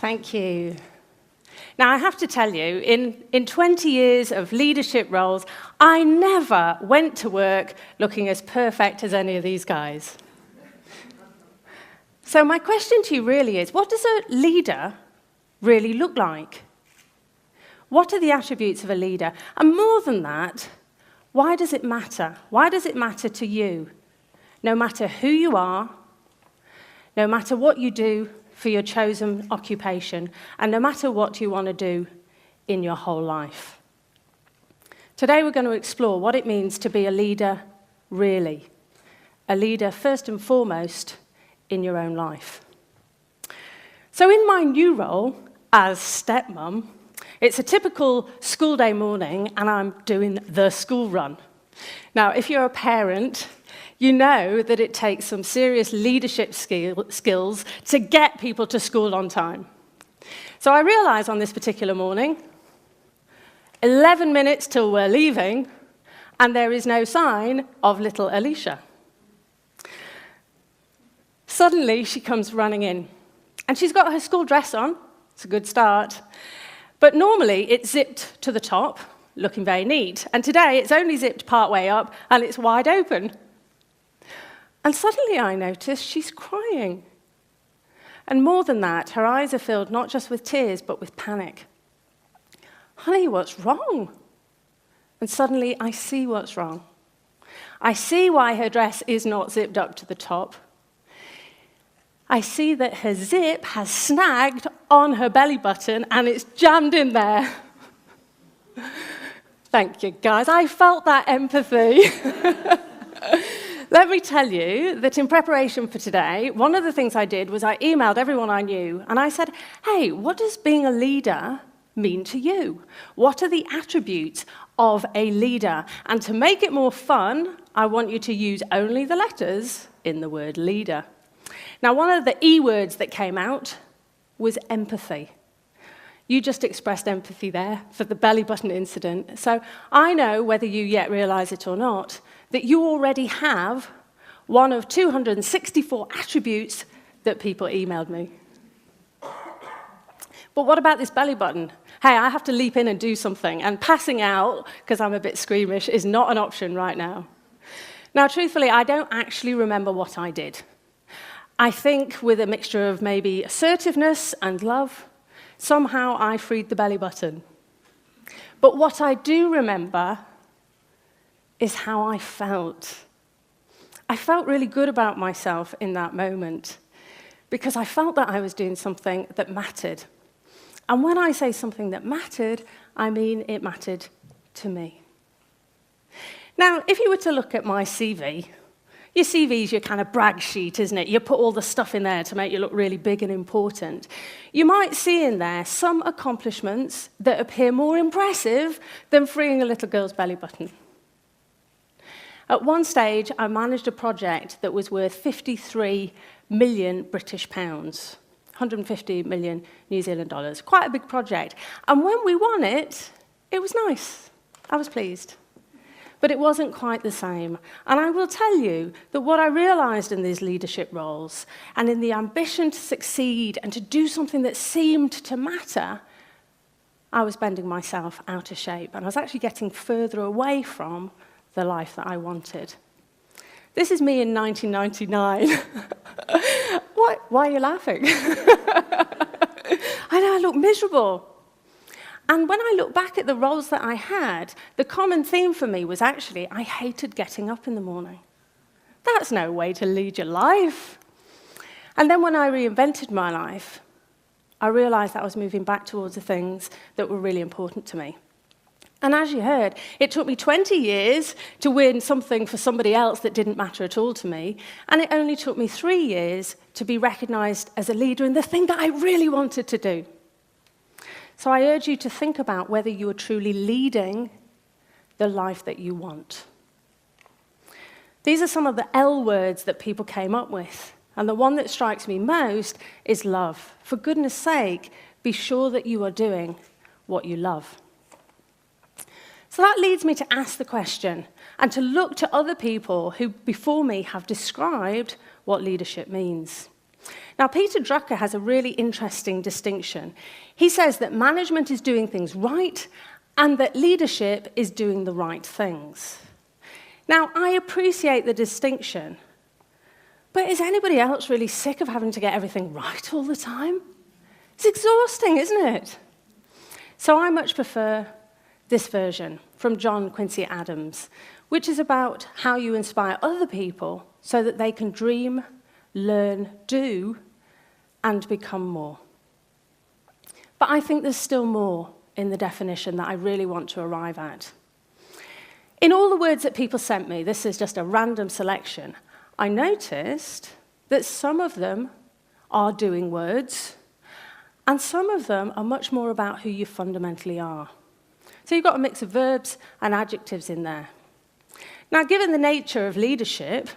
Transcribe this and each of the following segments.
Thank you. Now, I have to tell you, in 20 years of leadership roles, I never went to work looking as perfect as any of these guys. So my question to you really is, what does a leader really look like? What are the attributes of a leader? And more than that, why does it matter? Why does it matter to you? No matter who you are, no matter what you do for your chosen occupation, and no matter what you want to do in your whole life. Today we're going to explore what it means to be a leader really. A leader first and foremost in your own life. So in my new role as stepmom, it's a typical school day morning and I'm doing the school run. Now, if you're a parent, you know that it takes some serious leadership skills to get people to school on time. So I realized on this particular morning, 11 minutes till we're leaving, and there is no sign of little Alicia. Suddenly, she comes running in, and she's got her school dress on. It's a good start. But normally, it's zipped to the top, looking very neat. And today, it's only zipped partway up, and it's wide open. And suddenly I notice she's crying. And more than that, her eyes are filled not just with tears, but with panic. Honey, what's wrong? And suddenly I see what's wrong. I see why her dress is not zipped up to the top. I see that her zip has snagged on her belly button and it's jammed in there. Thank you, guys. I felt that empathy. Let me tell you that in preparation for today, one of the things I did was I emailed everyone I knew, and I said, hey, what does being a leader mean to you? What are the attributes of a leader? And to make it more fun, I want you to use only the letters in the word leader. Now, one of the E words that came out was empathy. You just expressed empathy there for the belly button incident. So I know, whether you yet realize it or not, that you already have one of 264 attributes that people emailed me. But what about this belly button? Hey, I have to leap in and do something, and passing out, because I'm a bit squeamish, is not an option right now. Now, truthfully, I don't actually remember what I did. I think with a mixture of maybe assertiveness and love, somehow I freed the belly button. But what I do remember is how I felt. I felt really good about myself in that moment because I felt that I was doing something that mattered. And when I say something that mattered, I mean it mattered to me. Now, if you were to look at my CV, your CV is your kind of brag sheet, isn't it? You put all the stuff in there to make you look really big and important. You might see in there some accomplishments that appear more impressive than freeing a little girl's belly button. At one stage, I managed a project that was worth 53 million British pounds, 150 million New Zealand dollars. Quite a big project. And when we won it, it was nice. I was pleased. But it wasn't quite the same. And I will tell you that what I realized in these leadership roles and in the ambition to succeed and to do something that seemed to matter, I was bending myself out of shape. And I was actually getting further away from the life that I wanted. This is me in 1999. Why are you laughing? I know I look miserable. And when I look back at the roles that I had, the common theme for me was actually I hated getting up in the morning. That's no way to lead your life. And then when I reinvented my life, I realized that I was moving back towards the things that were really important to me. And as you heard, it took me 20 years to win something for somebody else that didn't matter at all to me, and it only took me 3 years to be recognized as a leader in the thing that I really wanted to do. So I urge you to think about whether you are truly leading the life that you want. These are some of the L words that people came up with, and the one that strikes me most is love. For goodness sake, be sure that you are doing what you love. So that leads me to ask the question and to look to other people who before me have described what leadership means. Now, Peter Drucker has a really interesting distinction. He says that management is doing things right and that leadership is doing the right things. Now, I appreciate the distinction, but is anybody else really sick of having to get everything right all the time? It's exhausting, isn't it? So I much prefer this version from John Quincy Adams, which is about how you inspire other people so that they can dream, learn, do, and become more. But I think there's still more in the definition that I really want to arrive at. In all the words that people sent me, this is just a random selection, I noticed that some of them are doing words, and some of them are much more about who you fundamentally are. So you've got a mix of verbs and adjectives in there. Now, given the nature of leadership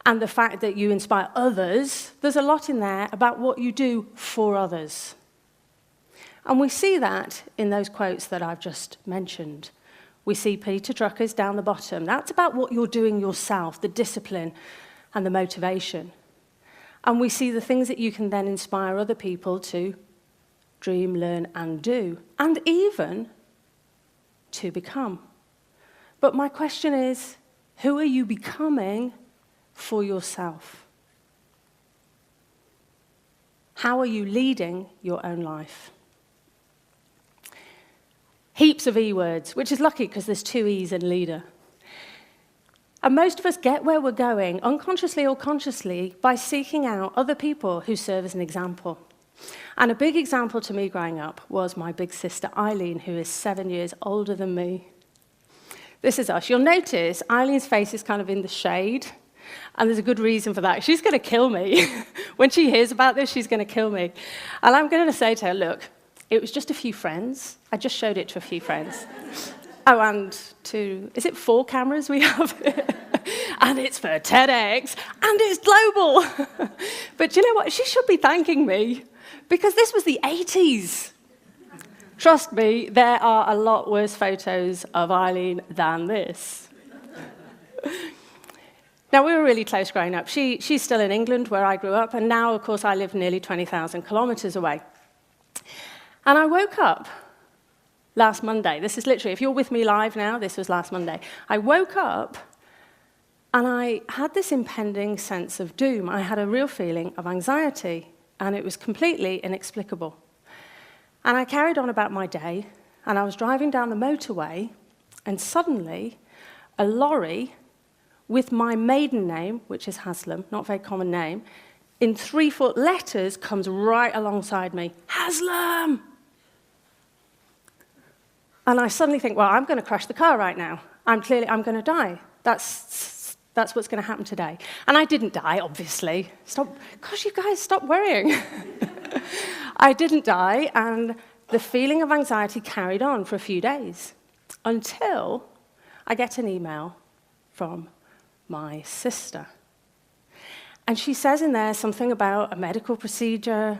and the fact that you inspire others, there's a lot in there about what you do for others. And we see that in those quotes that I've just mentioned. We see Peter Drucker's down the bottom. That's about what you're doing yourself, the discipline and the motivation. And we see the things that you can then inspire other people to dream, learn, and do, and even to become. But my question is, who are you becoming for yourself? How are you leading your own life? Heaps of E words, which is lucky because there's 2 E's in leader. And most of us get where we're going, unconsciously or consciously, by seeking out other people who serve as an example. And a big example to me growing up was my big sister Eileen, who is 7 years older than me. This is us. You'll notice Eileen's face is kind of in the shade, and there's a good reason for that. She's going to kill me. When she hears about this, she's going to kill me. And I'm going to say to her, look, it was just a few friends. I just showed it to a few friends. Oh, and is it 4 cameras we have? And it's for TEDx, and it's global. But you know what? She should be thanking me, because this was the 80s. Trust me, there are a lot worse photos of Eileen than this. Now, we were really close growing up. She's still in England, where I grew up, and now, of course, I live nearly 20,000 kilometers away. And I woke up last Monday. This is literally, if you're with me live now, this was last Monday. I woke up, and I had this impending sense of doom. I had a real feeling of anxiety, and it was completely inexplicable. And I carried on about my day, and I was driving down the motorway, and suddenly a lorry with my maiden name, which is Haslam, not a very common name, in 3-foot letters comes right alongside me. Haslam! And I suddenly think, well, I'm going to crash the car right now. I'm going to die. That's what's going to happen today. And I didn't die, obviously. Gosh, you guys, stop worrying. I didn't die, and the feeling of anxiety carried on for a few days until I get an email from my sister. And she says in there something about a medical procedure,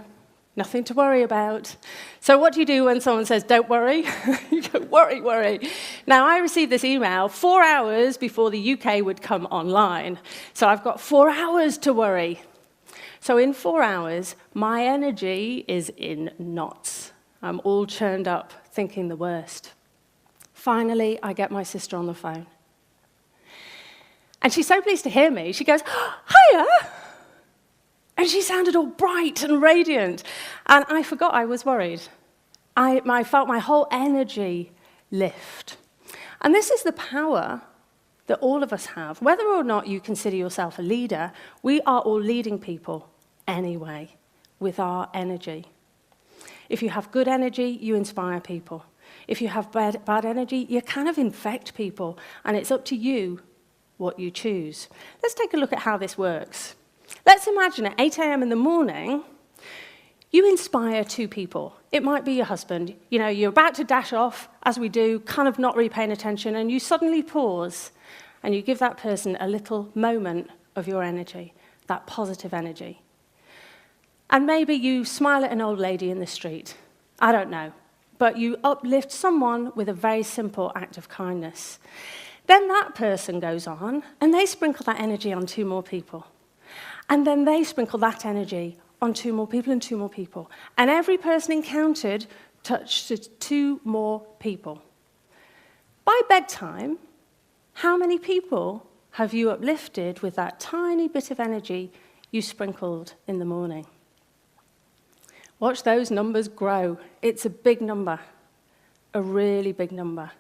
nothing to worry about. So what do you do when someone says, don't worry? You go, worry, worry. Now, I received this email 4 hours before the UK would come online. So I've got 4 hours to worry. So in 4 hours, my energy is in knots. I'm all churned up, thinking the worst. Finally, I get my sister on the phone. And she's so pleased to hear me. She goes, hiya! And she sounded all bright and radiant. And I forgot I was worried. I felt my whole energy lift. And this is the power that all of us have. Whether or not you consider yourself a leader, we are all leading people anyway with our energy. If you have good energy, you inspire people. If you have bad energy, you kind of infect people. And it's up to you what you choose. Let's take a look at how this works. Let's imagine at 8 a.m. in the morning, you inspire 2 people. It might be your husband. You know, you're about to dash off, as we do, kind of not really paying attention, and you suddenly pause, and you give that person a little moment of your energy, that positive energy. And maybe you smile at an old lady in the street. I don't know. But you uplift someone with a very simple act of kindness. Then that person goes on, and they sprinkle that energy on 2 more people. And then they sprinkle that energy on 2 more people and 2 more people. And every person encountered touched 2 more people. By bedtime, how many people have you uplifted with that tiny bit of energy you sprinkled in the morning? Watch those numbers grow. It's a big number, a really big number.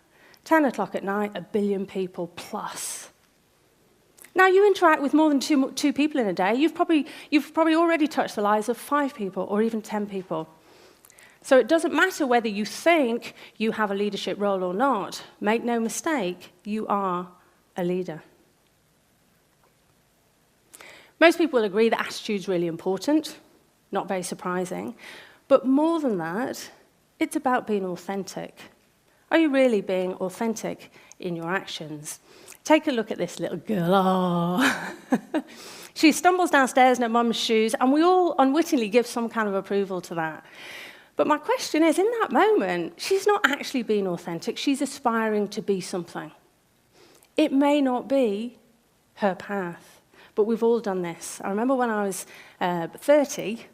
10 o'clock at night, 1 billion people plus. Now, you interact with more than two people in a day. You've probably already touched the lives of 5 people or even 10 people. So it doesn't matter whether you think you have a leadership role or not. Make no mistake, you are a leader. Most people will agree that attitude's really important, not very surprising. But more than that, it's about being authentic. Are you really being authentic in your actions? Take a look at this little girl. Oh. She stumbles downstairs in her mum's shoes, and we all unwittingly give some kind of approval to that. But my question is, in that moment, she's not actually being authentic. She's aspiring to be something. It may not be her path, but we've all done this. I remember when I was 30,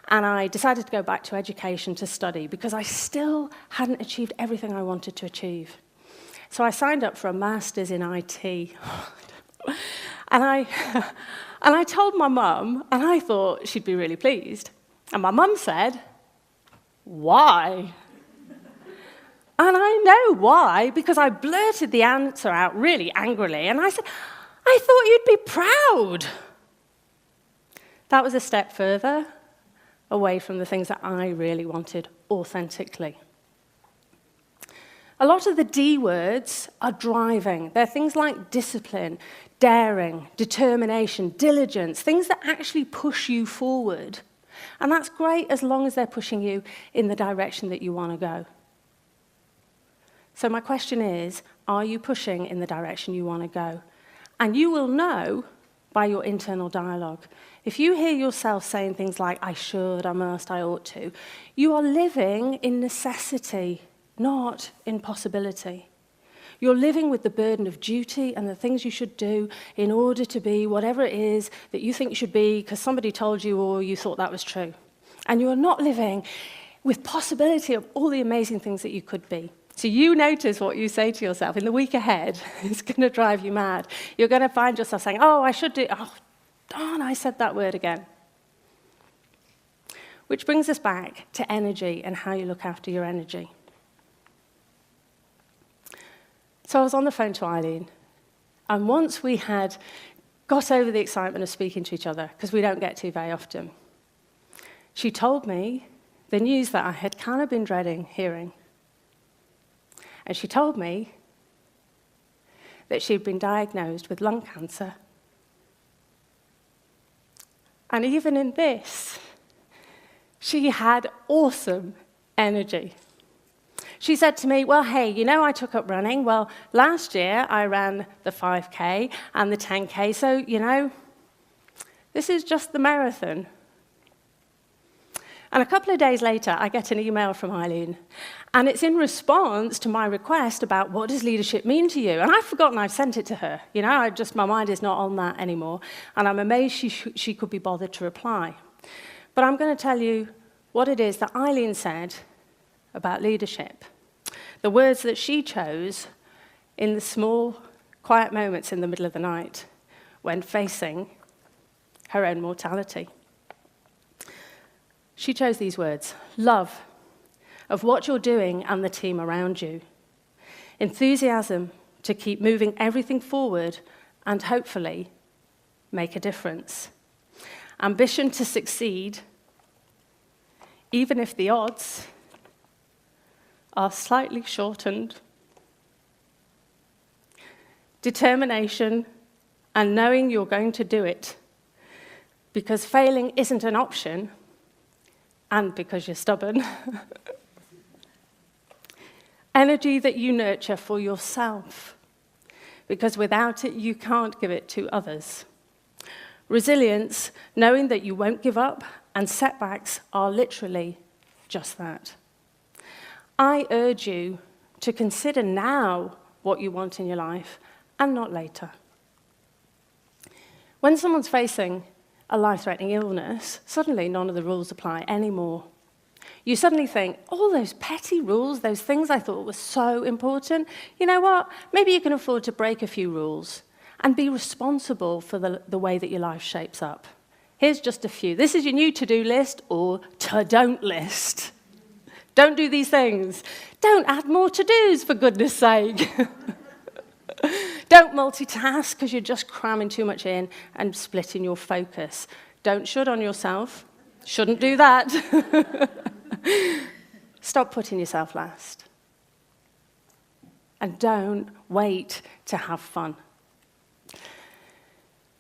and I decided to go back to education to study because I still hadn't achieved everything I wanted to achieve. So I signed up for a master's in IT. And I told my mum, and I thought she'd be really pleased. And my mum said, "Why?" And I know why, because I blurted the answer out really angrily, and I said, "I thought you'd be proud." That was a step further away from the things that I really wanted authentically. A lot of the D words are driving. They're things like discipline, daring, determination, diligence, things that actually push you forward. And that's great as long as they're pushing you in the direction that you want to go. So my question is, are you pushing in the direction you want to go? And you will know by your internal dialogue. If you hear yourself saying things like, "I should, I must, I ought to," you are living in necessity, not in possibility. You're living with the burden of duty and the things you should do in order to be whatever it is that you think you should be because somebody told you or you thought that was true. And you are not living with possibility of all the amazing things that you could be. So you notice what you say to yourself in the week ahead. It's going to drive you mad. You're going to find yourself saying, "Oh, I should do, oh, darn, I said that word again." Which brings us back to energy and how you look after your energy. So I was on the phone to Eileen, and once we had got over the excitement of speaking to each other, because we don't get to very often, she told me the news that I had kind of been dreading hearing. And she told me that she'd been diagnosed with lung cancer. And even in this, she had awesome energy. She said to me, "Well, hey, you know, I took up running. Well, last year I ran the 5K and the 10K, so, you know, this is just the marathon." And a couple of days later, I get an email from Eileen, and it's in response to my request about what does leadership mean to you. And I've forgotten I've sent it to her. You know, my mind is not on that anymore, and I'm amazed she could be bothered to reply. But I'm going to tell you what it is that Eileen said about leadership. The words that she chose in the small, quiet moments in the middle of the night when facing her own mortality. She chose these words: love of what you're doing and the team around you, enthusiasm to keep moving everything forward and hopefully make a difference, ambition to succeed, even if the odds are slightly shortened, determination and knowing you're going to do it because failing isn't an option and because you're stubborn. Energy that you nurture for yourself, because without it, you can't give it to others. Resilience, knowing that you won't give up, and setbacks are literally just that. I urge you to consider now what you want in your life, and not later. When someone's facing a life-threatening illness, suddenly none of the rules apply anymore. You suddenly think, all those petty rules, those things I thought were so important, you know what? Maybe you can afford to break a few rules and be responsible for the way that your life shapes up. Here's just a few. This is your new to-do list or to-don't list. Don't do these things. Don't add more to-dos, for goodness sake. Don't multitask because you're just cramming too much in and splitting your focus. Don't should on yourself. Shouldn't do that. Stop putting yourself last. And don't wait to have fun.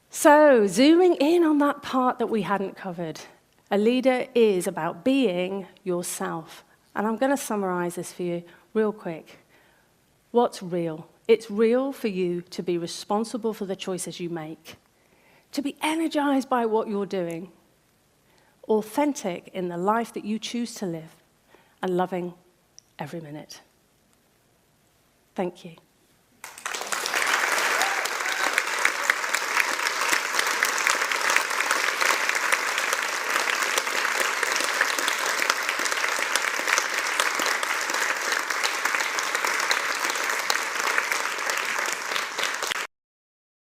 So, zooming in on that part that we hadn't covered, a leader is about being yourself. And I'm going to summarize this for you real quick. What's real? It's real for you to be responsible for the choices you make, to be energized by what you're doing, authentic in the life that you choose to live, and loving every minute. Thank you.